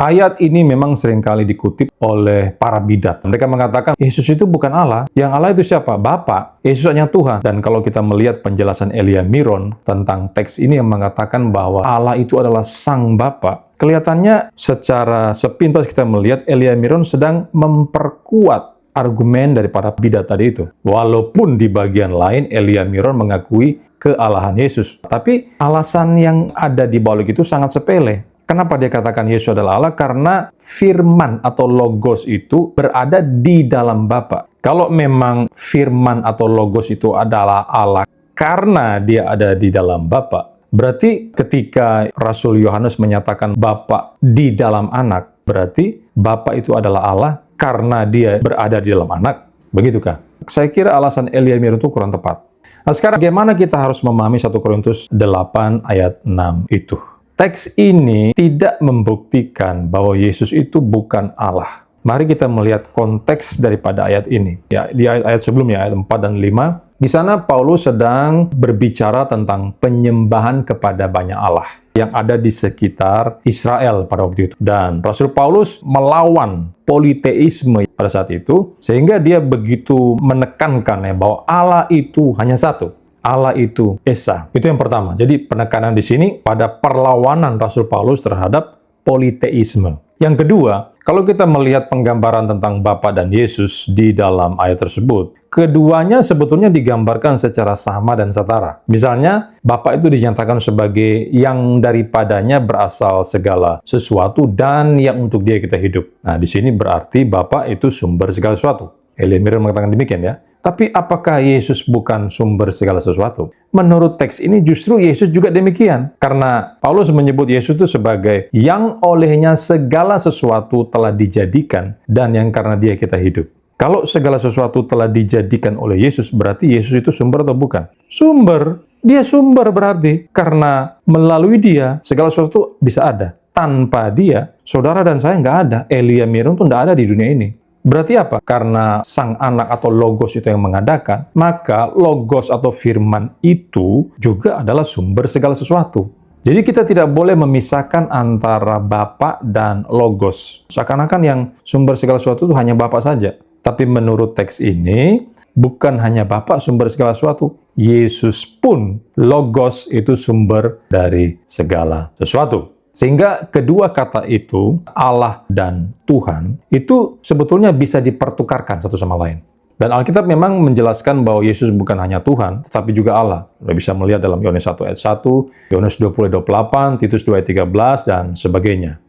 Ayat ini memang seringkali dikutip oleh para bidat. Mereka mengatakan, Yesus itu bukan Allah. Yang Allah itu siapa? Bapa. Yesus hanya Tuhan. Dan kalau kita melihat penjelasan Elia Miron tentang teks ini yang mengatakan bahwa Allah itu adalah Sang Bapa, kelihatannya secara sepintas kita melihat Elia Miron sedang memperkuat argumen dari para bidat tadi itu. Walaupun di bagian lain Elia Miron mengakui kealahan Yesus. Tapi alasan yang ada di balik itu sangat sepele. Kenapa dia katakan Yesus adalah Allah? Karena firman atau logos itu berada di dalam Bapa. Kalau memang firman atau logos itu adalah Allah karena dia ada di dalam Bapa, berarti ketika Rasul Yohanes menyatakan Bapa di dalam anak, berarti Bapa itu adalah Allah karena dia berada di dalam anak. Begitukah? Saya kira alasan Elia Miron itu kurang tepat. Nah sekarang bagaimana kita harus memahami 1 Korintus 8 ayat 6 itu? Teks ini tidak membuktikan bahwa Yesus itu bukan Allah. Mari kita melihat konteks daripada ayat ini. Ya, di ayat sebelumnya, ayat 4 dan 5, di sana Paulus sedang berbicara tentang penyembahan kepada banyak Allah yang ada di sekitar Israel pada waktu itu. Dan Rasul Paulus melawan politeisme pada saat itu, sehingga dia begitu menekankan bahwa Allah itu hanya satu. Allah itu Esa. Itu yang pertama. Jadi penekanan di sini pada perlawanan Rasul Paulus terhadap politeisme. Yang kedua, kalau kita melihat penggambaran tentang Bapa dan Yesus di dalam ayat tersebut, keduanya sebetulnya digambarkan secara sama dan setara. Misalnya, Bapa itu dinyatakan sebagai yang daripadanya berasal segala sesuatu dan yang untuk dia kita hidup. Nah, di sini berarti Bapa itu sumber segala sesuatu. Elia Miron mengatakan demikian ya. Tapi apakah Yesus bukan sumber segala sesuatu? Menurut teks ini justru Yesus juga demikian. Karena Paulus menyebut Yesus itu sebagai yang olehnya segala sesuatu telah dijadikan dan yang karena dia kita hidup. Kalau segala sesuatu telah dijadikan oleh Yesus, berarti Yesus itu sumber atau bukan? Sumber. Dia sumber berarti. Karena melalui dia segala sesuatu bisa ada. Tanpa dia, saudara dan saya nggak ada. Elia Miron itu nggak ada di dunia ini. Berarti apa? Karena sang anak atau logos itu yang mengadakan, maka logos atau firman itu juga adalah sumber segala sesuatu. Jadi kita tidak boleh memisahkan antara Bapa dan logos. Seakan-akan yang sumber segala sesuatu itu hanya Bapa saja. Tapi menurut teks ini, bukan hanya Bapa sumber segala sesuatu. Yesus pun logos itu sumber dari segala sesuatu. Sehingga kedua kata itu, Allah dan Tuhan, itu sebetulnya bisa dipertukarkan satu sama lain. Dan Alkitab memang menjelaskan bahwa Yesus bukan hanya Tuhan, tetapi juga Allah. Kita bisa melihat dalam Yohanes 1 ayat 1, Yohanes 20 ayat 28, Titus 2 ayat 13, dan sebagainya.